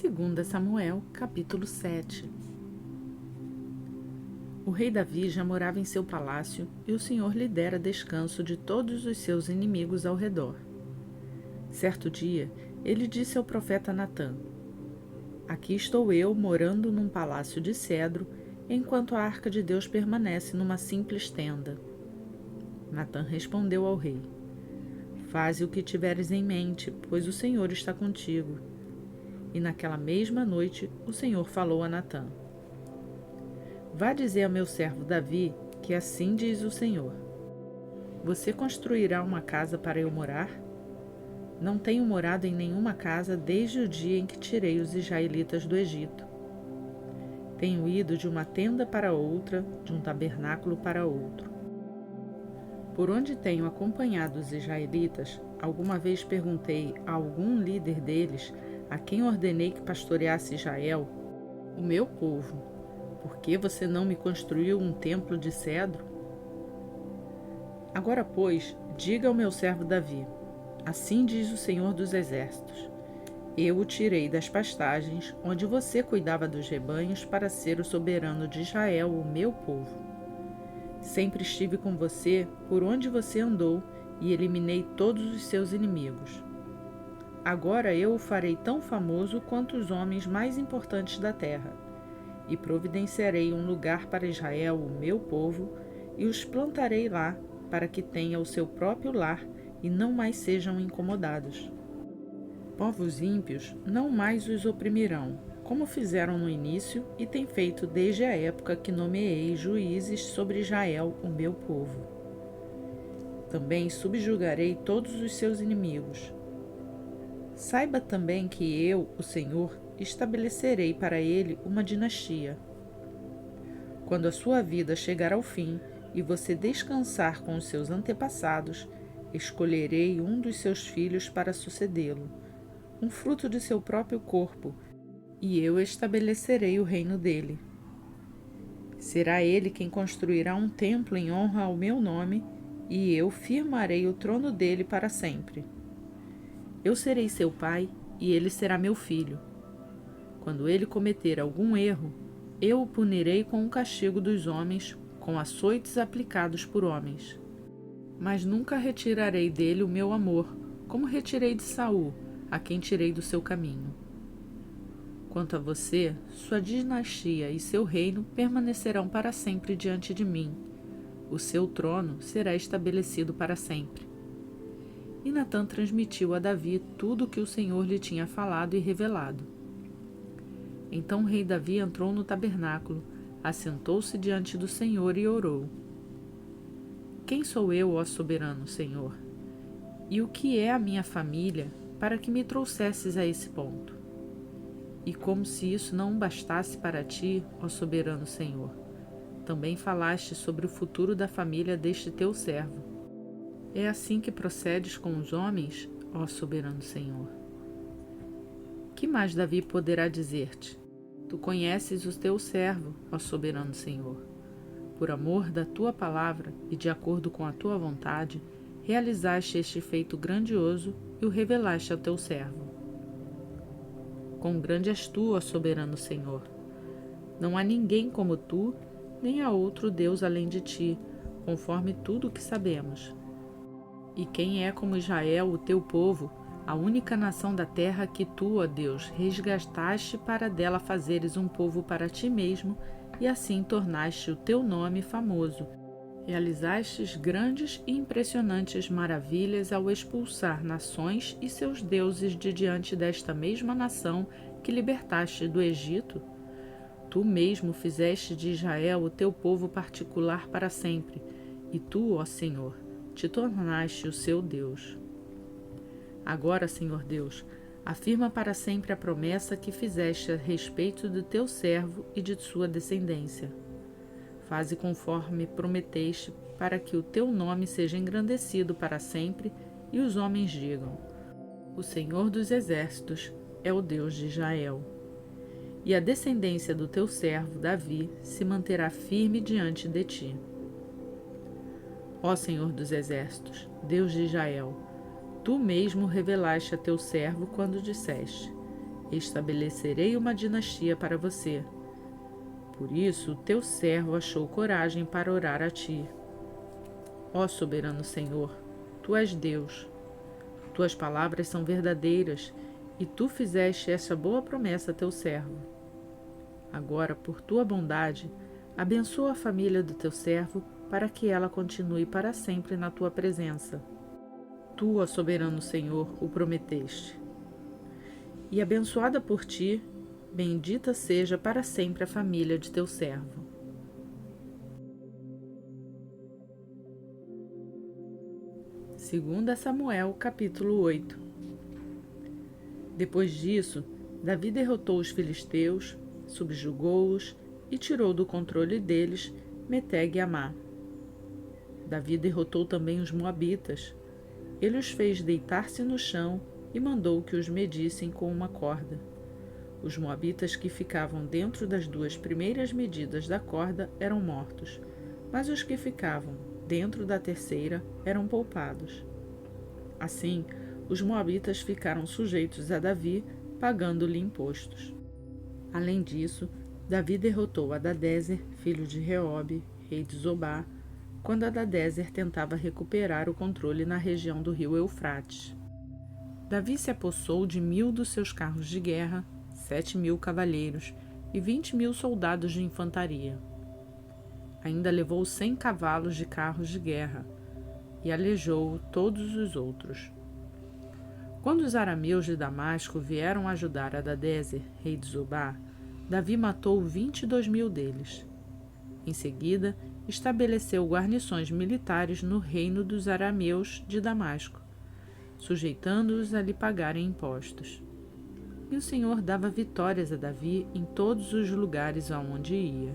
2 Samuel, capítulo 7. O rei Davi já morava em seu palácio e o Senhor lhe dera descanso de todos os seus inimigos ao redor. Certo dia, ele disse ao profeta Natã: "Aqui estou eu morando num palácio de cedro, enquanto a arca de Deus permanece numa simples tenda." Natã respondeu ao rei: "Faze o que tiveres em mente, pois o Senhor está contigo." E naquela mesma noite o Senhor falou a Natã: "Vá dizer ao meu servo Davi que assim diz o Senhor: Você construirá uma casa para eu morar? Não tenho morado em nenhuma casa desde o dia em que tirei os israelitas do Egito. Tenho ido de uma tenda para outra, de um tabernáculo para outro. Por onde tenho acompanhado os israelitas, alguma vez perguntei a algum líder deles, a quem ordenei que pastoreasse Israel, o meu povo: por que você não me construiu um templo de cedro? Agora, pois, diga ao meu servo Davi: assim diz o Senhor dos Exércitos: eu o tirei das pastagens, onde você cuidava dos rebanhos, para ser o soberano de Israel, o meu povo. Sempre estive com você por onde você andou e eliminei todos os seus inimigos. Agora eu o farei tão famoso quanto os homens mais importantes da terra, e providenciarei um lugar para Israel, o meu povo, e os plantarei lá, para que tenha o seu próprio lar e não mais sejam incomodados. Povos ímpios não mais os oprimirão, como fizeram no início e têm feito desde a época que nomeei juízes sobre Israel, o meu povo. Também subjugarei todos os seus inimigos. Saiba também que eu, o Senhor, estabelecerei para ele uma dinastia. Quando a sua vida chegar ao fim e você descansar com os seus antepassados, escolherei um dos seus filhos para sucedê-lo, um fruto de seu próprio corpo, e eu estabelecerei o reino dele. Será ele quem construirá um templo em honra ao meu nome, e eu firmarei o trono dele para sempre. Eu serei seu pai, e ele será meu filho. Quando ele cometer algum erro, eu o punirei com o castigo dos homens, com açoites aplicados por homens. Mas nunca retirarei dele o meu amor, como retirei de Saul, a quem tirei do seu caminho. Quanto a você, sua dinastia e seu reino permanecerão para sempre diante de mim. O seu trono será estabelecido para sempre." E Natã transmitiu a Davi tudo o que o Senhor lhe tinha falado e revelado. Então o rei Davi entrou no tabernáculo, assentou-se diante do Senhor e orou: "Quem sou eu, ó soberano Senhor? E o que é a minha família para que me trouxesses a esse ponto? E como se isso não bastasse para ti, ó soberano Senhor, também falaste sobre o futuro da família deste teu servo. É assim que procedes com os homens, ó soberano Senhor? Que mais Davi poderá dizer-te? Tu conheces o teu servo, ó soberano Senhor. Por amor da tua palavra e de acordo com a tua vontade, realizaste este feito grandioso e o revelaste ao teu servo. Quão grande és tu, ó soberano Senhor! Não há ninguém como tu, nem há outro Deus além de ti, conforme tudo o que sabemos. E quem é como Israel, o teu povo, a única nação da terra que tu, ó Deus, resgataste para dela fazeres um povo para ti mesmo, e assim tornaste o teu nome famoso. Realizastes grandes e impressionantes maravilhas ao expulsar nações e seus deuses de diante desta mesma nação que libertaste do Egito. Tu mesmo fizeste de Israel o teu povo particular para sempre, e tu, ó Senhor, te tornaste o seu Deus. Agora, Senhor Deus, afirma para sempre a promessa que fizeste a respeito do teu servo e de sua descendência. Faze conforme prometeste, para que o teu nome seja engrandecido para sempre e os homens digam: o Senhor dos Exércitos é o Deus de Israel. E a descendência do teu servo Davi se manterá firme diante de ti. Ó Senhor dos Exércitos, Deus de Israel, tu mesmo revelaste a teu servo quando disseste: estabelecerei uma dinastia para você. Por isso, teu servo achou coragem para orar a ti. Ó soberano Senhor, tu és Deus. Tuas palavras são verdadeiras e tu fizeste esta boa promessa a teu servo. Agora, por tua bondade, abençoa a família do teu servo para que ela continue para sempre na tua presença. Tu, ó soberano Senhor, o prometeste. E abençoada por ti, bendita seja para sempre a família de teu servo. Segunda Samuel, capítulo 8. Depois disso, Davi derrotou os filisteus, subjugou-os e tirou do controle deles Meteg e Amá. Davi derrotou também os moabitas. Ele os fez deitar-se no chão e mandou que os medissem com uma corda. Os moabitas que ficavam dentro das 2 primeiras medidas da corda eram mortos, mas os que ficavam dentro da terceira eram poupados. Assim, os moabitas ficaram sujeitos a Davi, pagando-lhe impostos. Além disso, Davi derrotou Hadadézer, filho de Reobe, rei de Zobá, quando Hadadézer tentava recuperar o controle na região do rio Eufrates. Davi se apossou de 1.000 dos seus carros de guerra, 7.000 cavaleiros e 20.000 soldados de infantaria. Ainda levou 100 cavalos de carros de guerra e aleijou todos os outros. Quando os arameus de Damasco vieram ajudar Hadadézer, rei de Zobá, Davi matou 22.000 deles. Em seguida, estabeleceu guarnições militares no reino dos arameus de Damasco, sujeitando-os a lhe pagarem impostos. E o Senhor dava vitórias a Davi em todos os lugares aonde ia.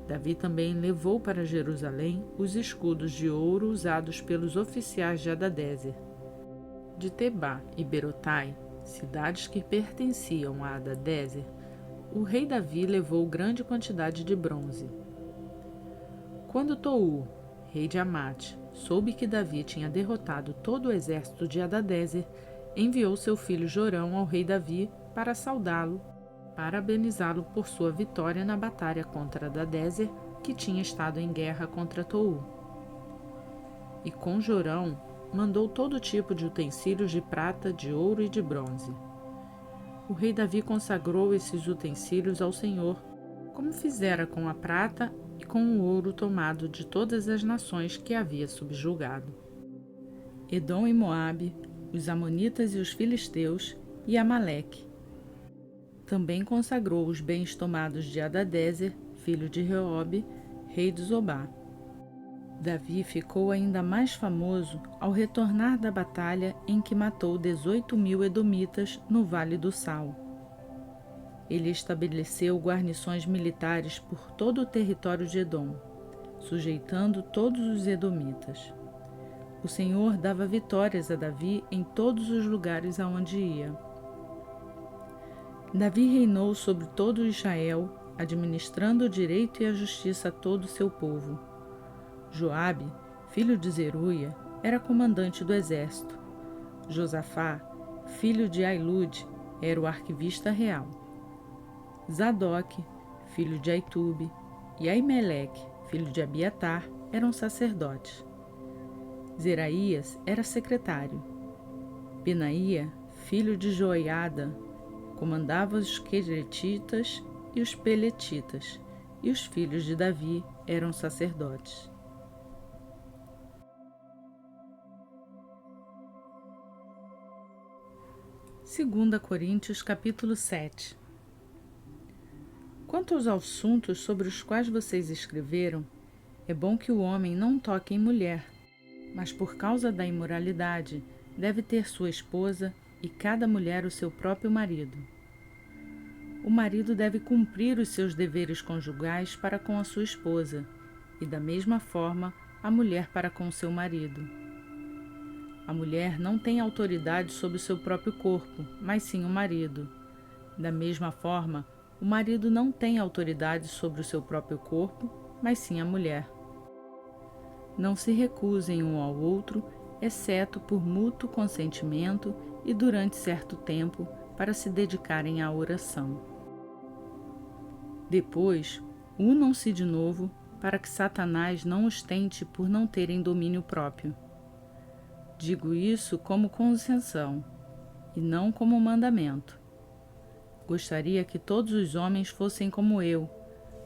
Davi também levou para Jerusalém os escudos de ouro usados pelos oficiais de Hadadézer. De Tebá e Berotai, cidades que pertenciam a Hadadézer, o rei Davi levou grande quantidade de bronze. Quando Tou, rei de Amate, soube que Davi tinha derrotado todo o exército de Hadadézer, enviou seu filho Jorão ao rei Davi para saudá-lo, parabenizá-lo por sua vitória na batalha contra Hadadézer, que tinha estado em guerra contra Tou. E com Jorão mandou todo tipo de utensílios de prata, de ouro e de bronze. O rei Davi consagrou esses utensílios ao Senhor, como fizera com a prata e com o ouro tomado de todas as nações que havia subjugado. Edom e Moabe, os amonitas e os filisteus, e Amaleque. Também consagrou os bens tomados de Hadadézer, filho de Reobe, rei de Zobá. Davi ficou ainda mais famoso ao retornar da batalha em que matou 18.000 edomitas no Vale do Sal. Ele estabeleceu guarnições militares por todo o território de Edom, sujeitando todos os edomitas. O Senhor dava vitórias a Davi em todos os lugares aonde ia. Davi reinou sobre todo Israel, administrando o direito e a justiça a todo o seu povo. Joabe, filho de Zeruia, era comandante do exército. Josafá, filho de Ailude, era o arquivista real. Zadok, filho de Aitube, e Aimeleque, filho de Abiatar, eram sacerdotes. Zeraías era secretário. Benaía, filho de Joiada, comandava os queretitas e os peletitas, e os filhos de Davi eram sacerdotes. Segunda Coríntios, capítulo 7. Quanto aos assuntos sobre os quais vocês escreveram, é bom que o homem não toque em mulher, mas por causa da imoralidade deve ter sua esposa e cada mulher o seu próprio marido. O marido deve cumprir os seus deveres conjugais para com a sua esposa, e da mesma forma a mulher para com seu marido. A mulher não tem autoridade sobre o seu próprio corpo, mas sim o marido. Da mesma forma, o marido não tem autoridade sobre o seu próprio corpo, mas sim a mulher. Não se recusem um ao outro, exceto por mútuo consentimento e durante certo tempo, para se dedicarem à oração. Depois, unam-se de novo para que Satanás não os tente por não terem domínio próprio. Digo isso como concessão e não como mandamento. Gostaria que todos os homens fossem como eu,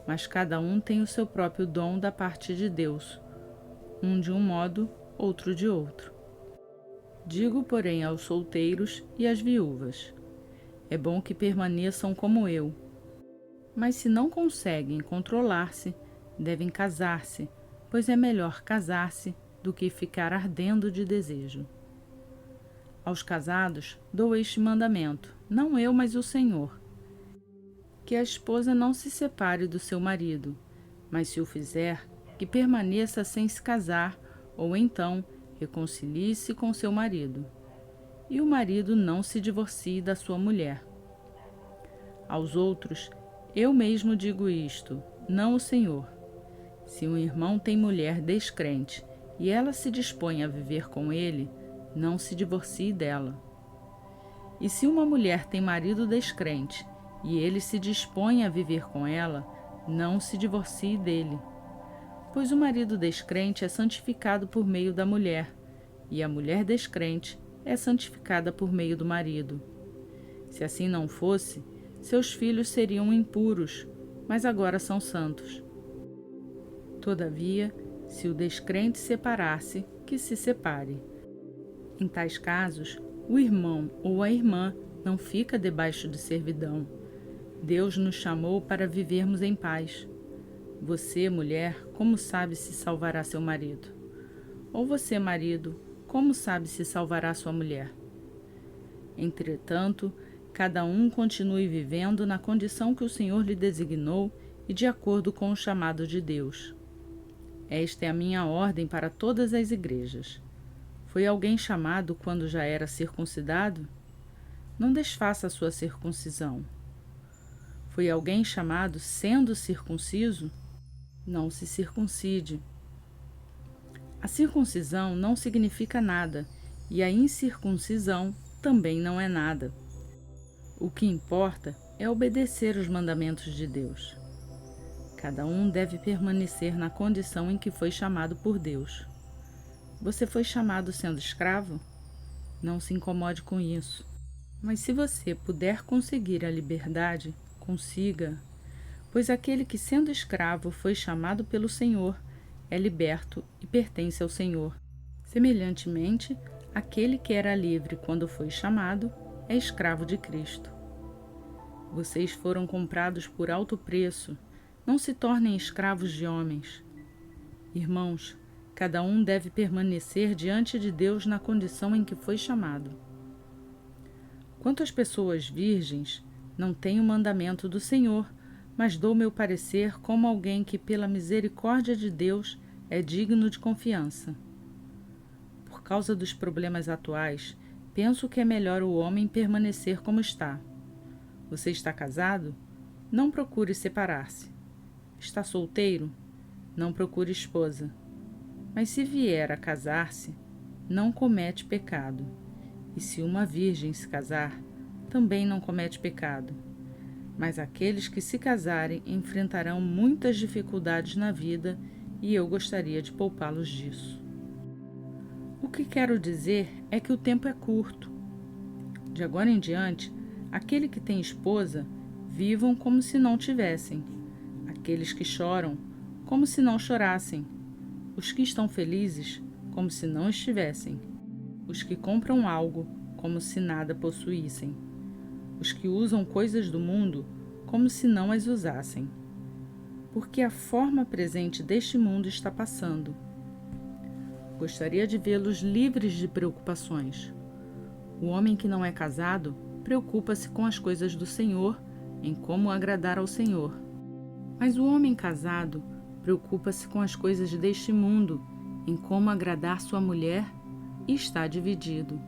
mas cada um tem o seu próprio dom da parte de Deus, um de um modo, outro de outro. Digo, porém, aos solteiros e às viúvas: é bom que permaneçam como eu. Mas se não conseguem controlar-se, devem casar-se, pois é melhor casar-se do que ficar ardendo de desejo. Aos casados dou este mandamento, não eu, mas o Senhor: que a esposa não se separe do seu marido, mas se o fizer, que permaneça sem se casar, ou então reconcilie-se com seu marido, e o marido não se divorcie da sua mulher. Aos outros, eu mesmo digo isto, não o Senhor: se um irmão tem mulher descrente e ela se dispõe a viver com ele, não se divorcie dela. E se uma mulher tem marido descrente e ele se dispõe a viver com ela, não se divorcie dele. Pois o marido descrente é santificado por meio da mulher, e a mulher descrente é santificada por meio do marido. Se assim não fosse, seus filhos seriam impuros, mas agora são santos. Todavia, se o descrente separar-se, que se separe. Em tais casos, o irmão ou a irmã não fica debaixo de servidão. Deus nos chamou para vivermos em paz. Você, mulher, como sabe se salvará seu marido? Ou você, marido, como sabe se salvará sua mulher? Entretanto, cada um continue vivendo na condição que o Senhor lhe designou e de acordo com o chamado de Deus. Esta é a minha ordem para todas as igrejas. Foi alguém chamado quando já era circuncidado? Não desfaça a sua circuncisão. Foi alguém chamado sendo circunciso? Não se circuncide. A circuncisão não significa nada, e a incircuncisão também não é nada. O que importa é obedecer os mandamentos de Deus. Cada um deve permanecer na condição em que foi chamado por Deus. Você foi chamado sendo escravo? Não se incomode com isso. Mas se você puder conseguir a liberdade, consiga, pois aquele que, sendo escravo, foi chamado pelo Senhor, é liberto e pertence ao Senhor. Semelhantemente, aquele que era livre quando foi chamado, é escravo de Cristo. Vocês foram comprados por alto preço, não se tornem escravos de homens. Irmãos, cada um deve permanecer diante de Deus na condição em que foi chamado. Quanto às pessoas virgens, não tenho mandamento do Senhor, mas dou meu parecer como alguém que, pela misericórdia de Deus, é digno de confiança. Por causa dos problemas atuais, penso que é melhor o homem permanecer como está. Você está casado? Não procure separar-se. Está solteiro? Não procure esposa. Mas se vier a casar-se, não comete pecado. E se uma virgem se casar, também não comete pecado. Mas aqueles que se casarem enfrentarão muitas dificuldades na vida e eu gostaria de poupá-los disso. O que quero dizer é que o tempo é curto. De agora em diante, aquele que tem esposa, vivam como se não tivessem. Aqueles que choram, como se não chorassem. Os que estão felizes, como se não estivessem. Os que compram algo, como se nada possuíssem. Os que usam coisas do mundo, como se não as usassem. Porque a forma presente deste mundo está passando. Gostaria de vê-los livres de preocupações. O homem que não é casado preocupa-se com as coisas do Senhor, em como agradar ao Senhor. Mas o homem casado preocupa-se com as coisas deste mundo, em como agradar sua mulher, e está dividido.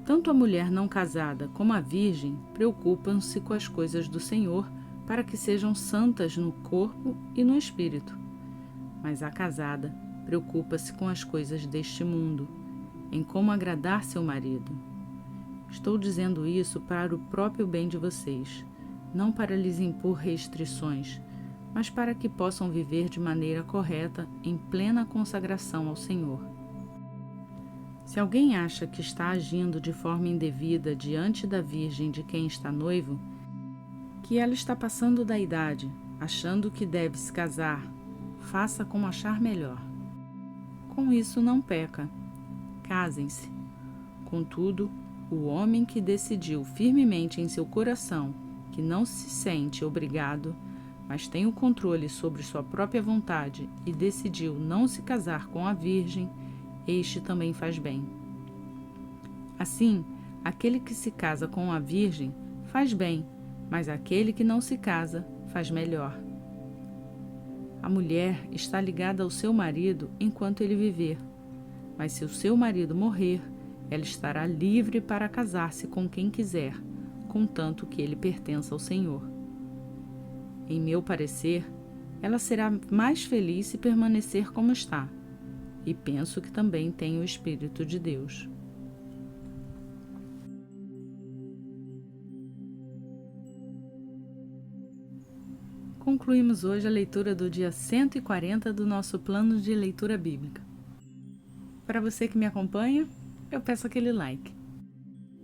Tanto a mulher não casada como a virgem preocupam-se com as coisas do Senhor, para que sejam santas no corpo e no espírito. Mas a casada preocupa-se com as coisas deste mundo, em como agradar seu marido. Estou dizendo isso para o próprio bem de vocês, não para lhes impor restrições, mas para que possam viver de maneira correta em plena consagração ao Senhor. Se alguém acha que está agindo de forma indevida diante da Virgem de quem está noivo, que ela está passando da idade, achando que deve se casar, faça como achar melhor. Com isso não peca. Casem-se. Contudo, o homem que decidiu firmemente em seu coração que não se sente obrigado, mas tem o controle sobre sua própria vontade e decidiu não se casar com a Virgem, este também faz bem. Assim, aquele que se casa com a Virgem faz bem, mas aquele que não se casa faz melhor. A mulher está ligada ao seu marido enquanto ele viver, mas se o seu marido morrer, ela estará livre para casar-se com quem quiser, contanto que ele pertença ao Senhor. Em meu parecer, ela será mais feliz se permanecer como está, e penso que também tem o Espírito de Deus. Concluímos hoje a leitura do dia 140 do nosso plano de leitura bíblica. Para você que me acompanha, eu peço aquele like.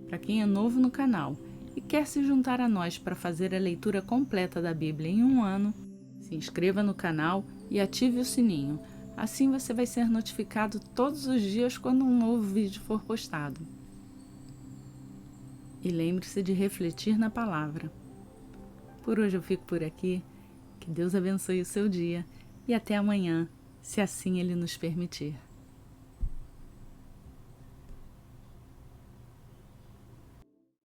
Para quem é novo no canal e quer se juntar a nós para fazer a leitura completa da Bíblia em um ano, se inscreva no canal e ative o sininho. Assim você vai ser notificado todos os dias quando um novo vídeo for postado. E lembre-se de refletir na palavra. Por hoje eu fico por aqui. Que Deus abençoe o seu dia e até amanhã, se assim Ele nos permitir.